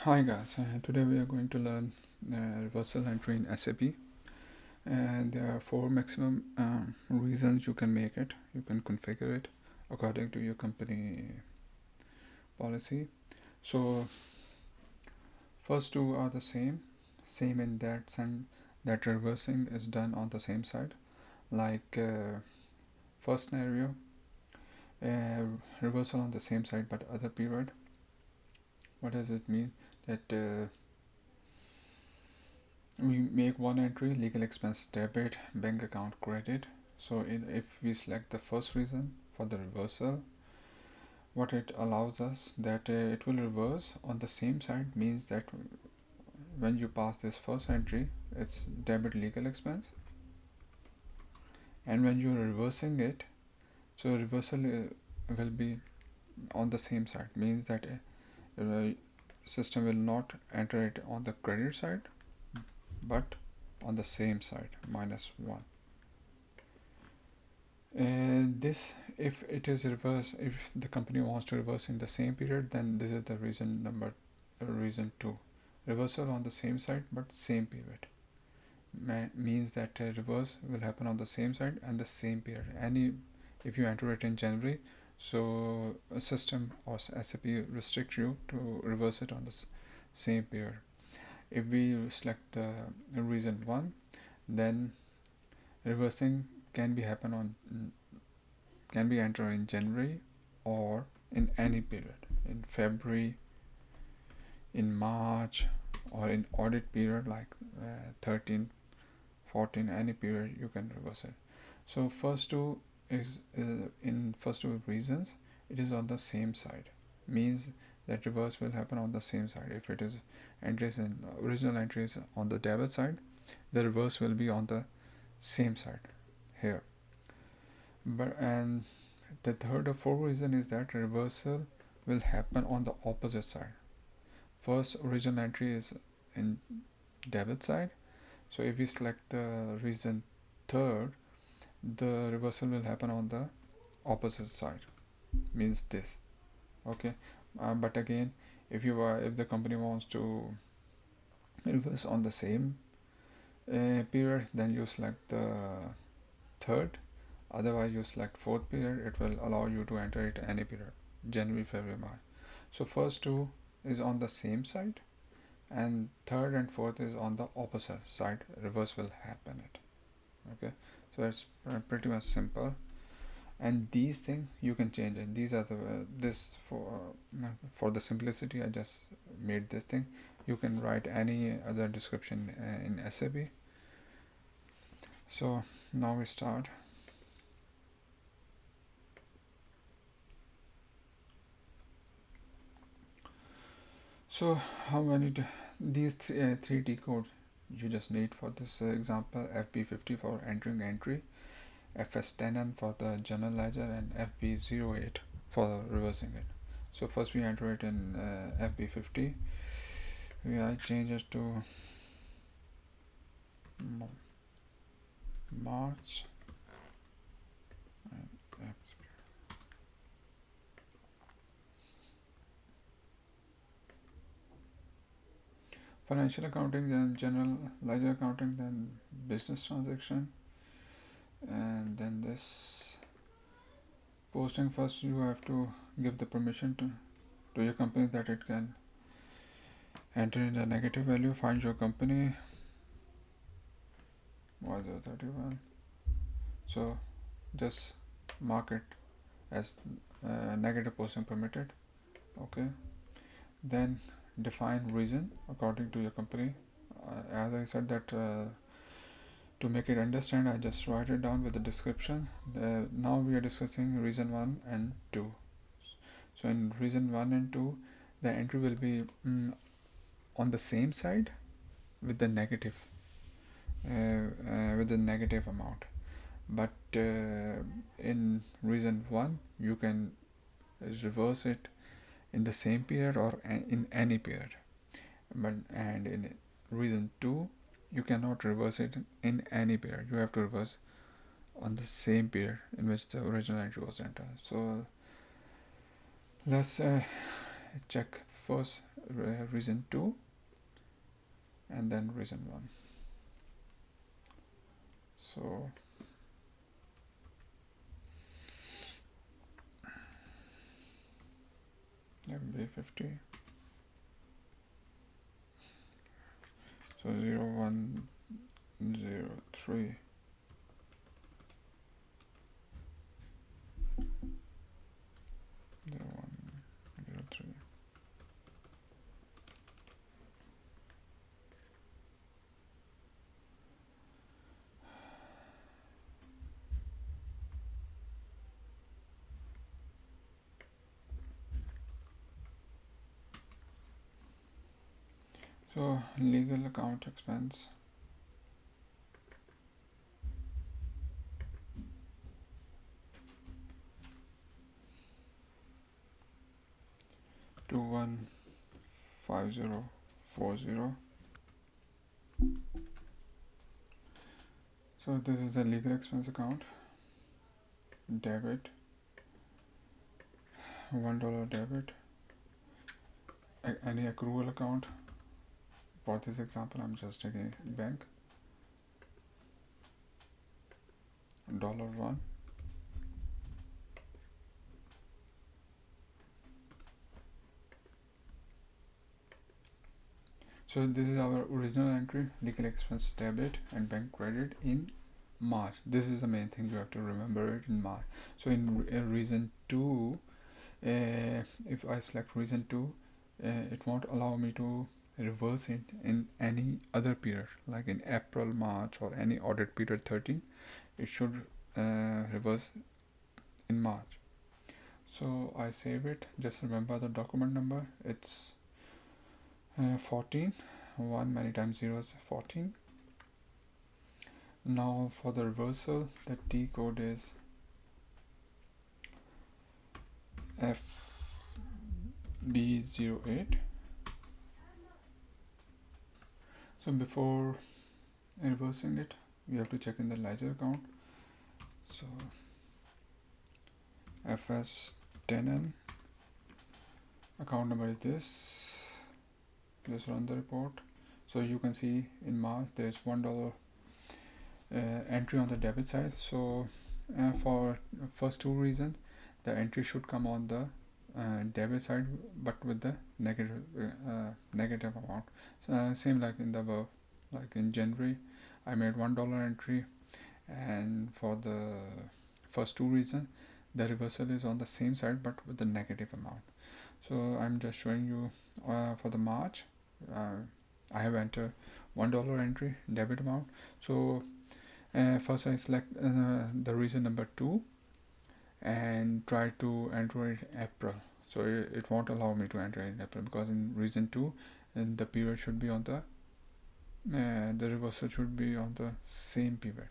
Hi guys, today we are going to learn reversal entry in SAP, and there are four maximum reasons you can make it. You can configure it according to your company policy. So first two are the same in that sense that reversing is done on the same side. Like first scenario, reversal on the same side but other period. What does it mean? That we make one entry, legal expense debit, bank account credit. So if we select the first reason for the reversal, what it allows us that it will reverse on the same side, means that when you pass this first entry, it's debit legal expense, and when you're reversing it, so reversal will be on the same side, means that system will not enter it on the credit side but on the same side, -1. This, if it is reverse, if the company wants to reverse in the same period, then this is the reason 2. Reversal on the same side but same period means that reverse will happen on the same side and the same period. If you enter it in January, so a system or SAP restrict you to reverse it on the same period. If we select the reason 1, then reversing can be entered in January or in any period, in February, in March, or in audit period like 13, 14, any period you can reverse it. So first two is in first two reasons it is on the same side, means that reverse will happen on the same side. If it is entries in original entries on the debit side, the reverse will be on the same side here. And the third or fourth reason is that reversal will happen on the opposite side. First original entry is in debit side, so if we select the reason third, the reversal will happen on the opposite side, means this. Okay, but again, if the company wants to reverse on the same period, then you select the third. Otherwise you select fourth period, it will allow you to enter it any period, January, February, March. So first two is on the same side, and third and fourth is on the opposite side, reverse will happen it. Okay, so it's pretty much simple, and these things you can change it. These are this for the simplicity I just made this thing. You can write any other description in SAP. So now we start. So how many these three T codes you just need for this example: FB50 for entering entry, FS10N for the journal ledger, and FB08 for reversing it. So first we enter it in FB50. I change it to March and financial accounting, then general ledger accounting, then business transaction, and then this posting. First you have to give the permission to your company that it can enter in the negative value. Find your company, 31. So just mark it as negative posting permitted. Okay, then define reason according to your company. As I said that to make it understand, I just write it down with the description. Now we are discussing reason 1 and 2. So in reason 1 and 2, the entry will be on the same side with the negative amount, but in reason 1 you can reverse it in the same period or in any period, and in reason 2 you cannot reverse it in any period. You have to reverse on the same period in which the original entry was entered. So let's check first reason 2 and then reason 1. So FB50, so 0103 0103. So legal account expense, two 15040. So this is a legal expense account. Debit, $1 debit. Any accrual account. For this example, I'm just taking bank. $1. So this is our original entry, legal expense debit and bank credit in March. This is the main thing you have to remember it in March. So in reason 2, if I select reason 2, it won't allow me to reverse it in any other period, like in April, March, or any audit period 13. It should reverse in March. So I save it. Just remember the document number. It's 14. 1 many times 0 is 14. Now for the reversal, the T code is FB08. So before reversing it, we have to check in the ledger account. So FS10N, account number is this. Just run the report. So you can see in March there's $1 entry on the debit side. So for first 2 reasons, the entry should come on the debit side, but with the negative amount. Same like in the above, like in January I made $1 entry, and for the first 2 reasons the reversal is on the same side but with the negative amount. So I'm just showing you for the March, I have entered $1 entry debit amount. So first I select the reason number 2 and try to enter it April. So it won't allow me to enter in April, because in reason 2 the period should be on the reversal should be on the same period.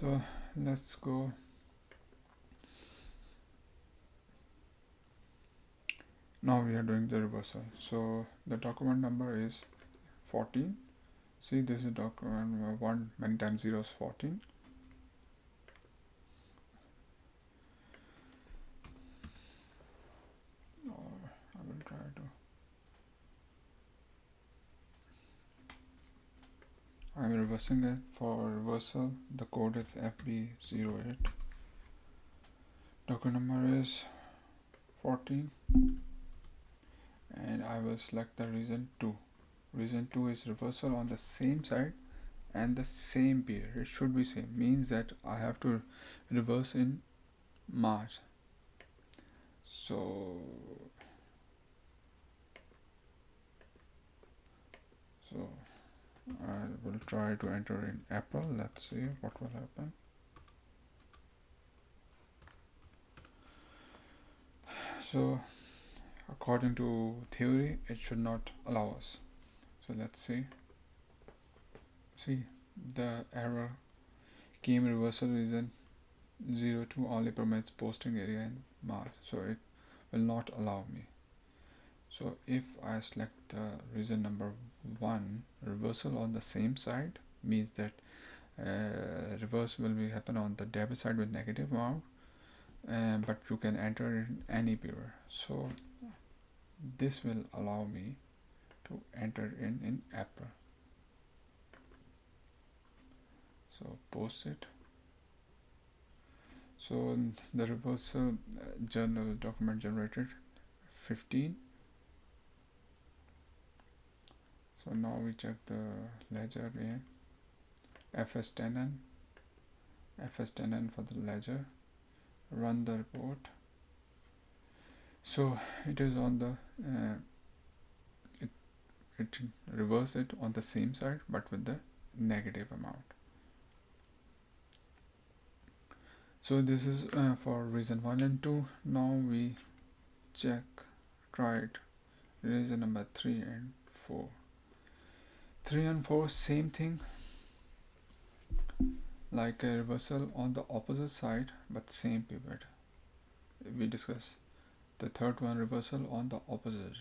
So let's go. Now we are doing the reversal. So the document number is 14. See, this is document 1 many times 0 is 14. Or I will try to. I'm reversing it. For reversal, the code is FB08. Document number is 14. And I will select the reason 2. Reason 2 is reversal on the same side and the same period. It should be same, means that I have to reverse in March. So I will try to enter in April. Let's see what will happen. So according to theory, it should not allow us. So let's see. See, the error came reversal reason 02 only permits posting area in March, so it will not allow me. So if I select the reason number 1, reversal on the same side, means that reverse will be happen on the debit side with negative amount, but you can enter in any period. So this will allow me to enter in April. So post it. So the reversal journal document generated 15. So now we check the ledger again. FS10N for the ledger. Run the report. So it is on the it reverse it on the same side but with the negative amount. So this is for reason 1 and 2. Now we try it. Reason number 3 and 4. 3 and 4 same thing, like a reversal on the opposite side but same pivot. We discuss the third one, reversal on the opposite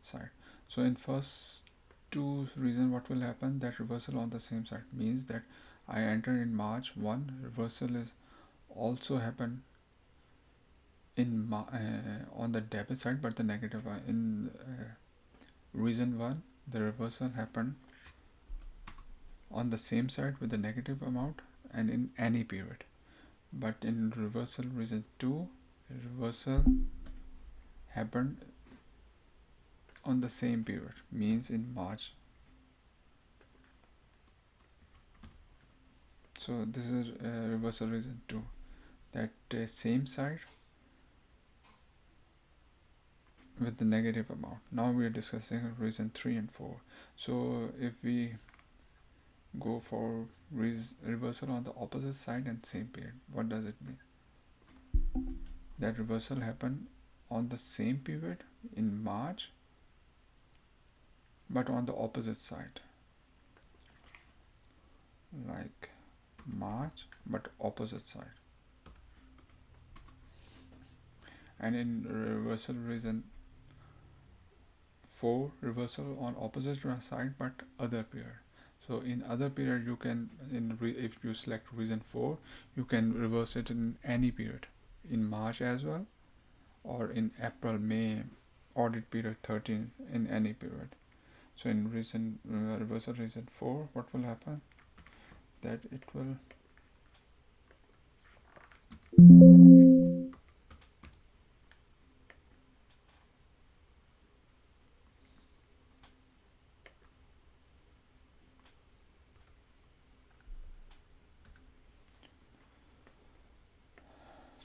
side. So in first two reason, what will happen, that reversal on the same side means that I enter in March 1, reversal is also happen in on the debit side but the negative one. In reason 1, the reversal happened on the same side with the negative amount and in any period. But in reversal reason 2, reversal happened on the same period, means in March. So this is reversal reason 2, that same side with the negative amount. Now we are discussing reason 3 and 4. So if we go for reversal on the opposite side and same period, what does it mean? That reversal happened on the same period in March but on the opposite side, like March but opposite side. And in reversal reason 4, reversal on opposite side but other period. So in other period you can, if you select reason 4, you can reverse it in any period, in March as well, or in April, May, audit period 13, in any period. So in reversal reason 4, what will happen, that it will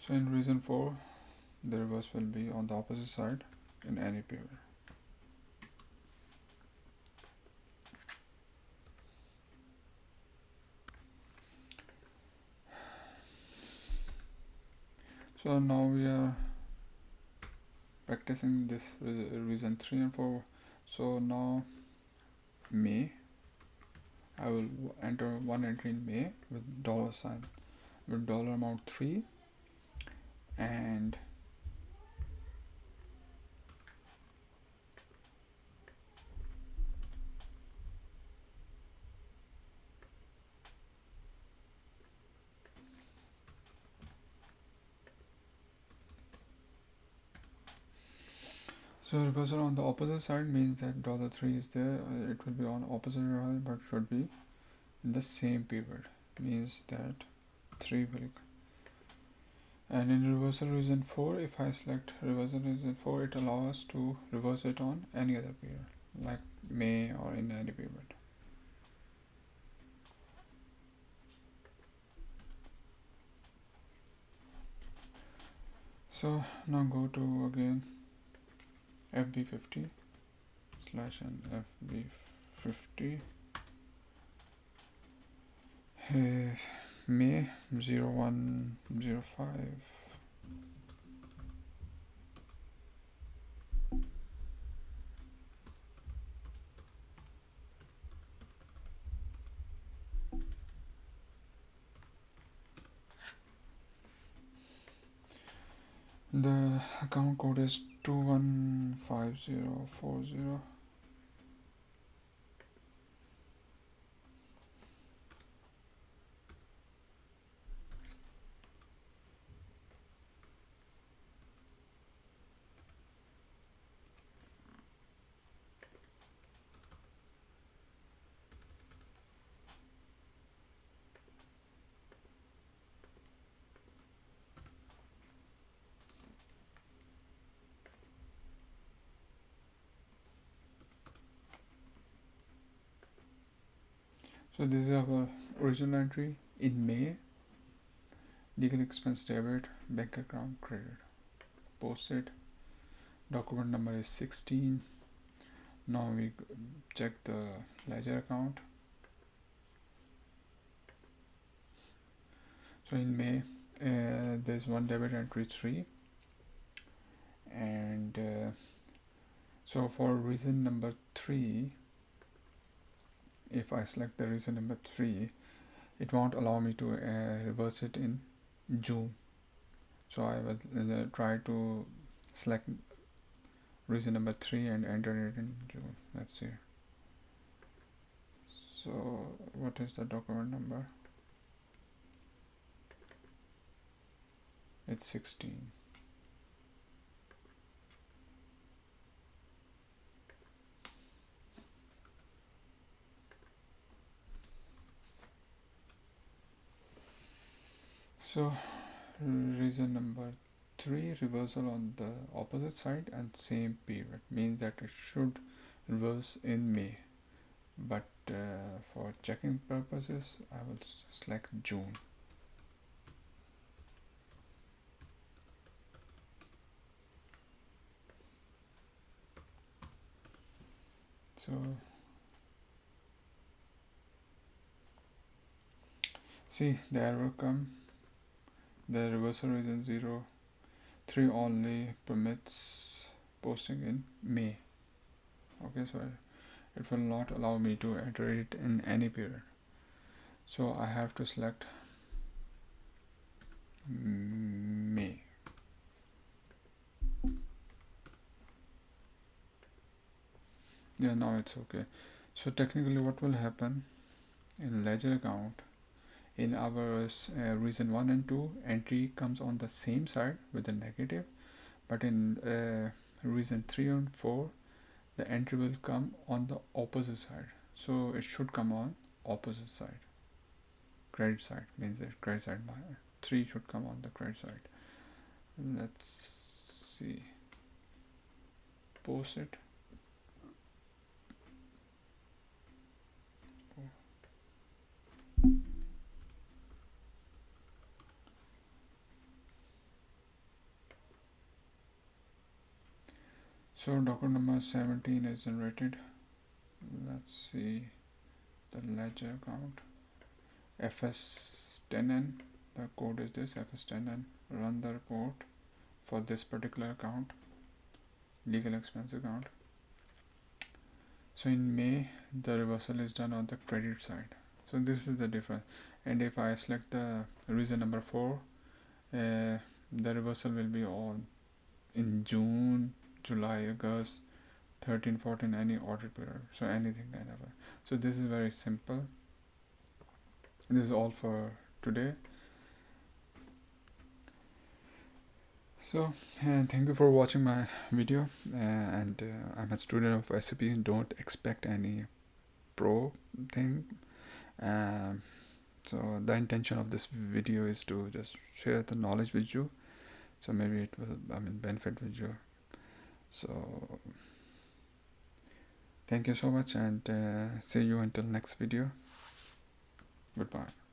so in reason 4, the reverse will be on the opposite side in any period. So now we are practicing this reason 3 and 4. So now May, I will enter one entry in May with dollar sign, with dollar amount 3, and so reversal on the opposite side means that dollar 3 is there, it will be on opposite side but should be in the same period, means that 3 will. And in reversal reason 4, if I select reversal reason 4, it allows us to reverse it on any other period, like May or in any period. So now go to again FB50 slash and FB50 May 0105. The account code is 215040. So this is our original entry in May. Legal expense debit, bank account credit, posted. Document number is 16. Now we check the ledger account. So in May, there's one debit entry 3, and so for reason number 3, if I select the reason number 3, it won't allow me to reverse it in June. So I will try to select reason number 3 and enter it in June. Let's see. So what is the document number? It's 16. So reason number 3, reversal on the opposite side and same period, means that it should reverse in May, but for checking purposes I will select June. So see, the error come, the reversal reason 0, 3 only permits posting in May. Okay, so it will not allow me to enter it in any period, so I have to select May. Yeah, now it's okay. So technically what will happen in ledger account, in our reason 1 and 2, entry comes on the same side with the negative, but in reason 3 and 4, the entry will come on the opposite side. So it should come on opposite side, credit side, means that credit side 3 should come on the credit side. Let's see, post it. So document number 17 is generated. Let's see the ledger account, FS10N, the code is this, FS10N, run the report for this particular account, legal expense account. So in May, the reversal is done on the credit side. So this is the difference. And if I select the reason number 4, the reversal will be on in June, July, August, 13, 14, any audit period. So anything kind of. So this is very simple. This is all for today. So thank you for watching my video, and I'm a student of SAP. Don't expect any pro thing. So the intention of this video is to just share the knowledge with you, so maybe it will benefit with you. So thank you so much, and see you until next video. Goodbye.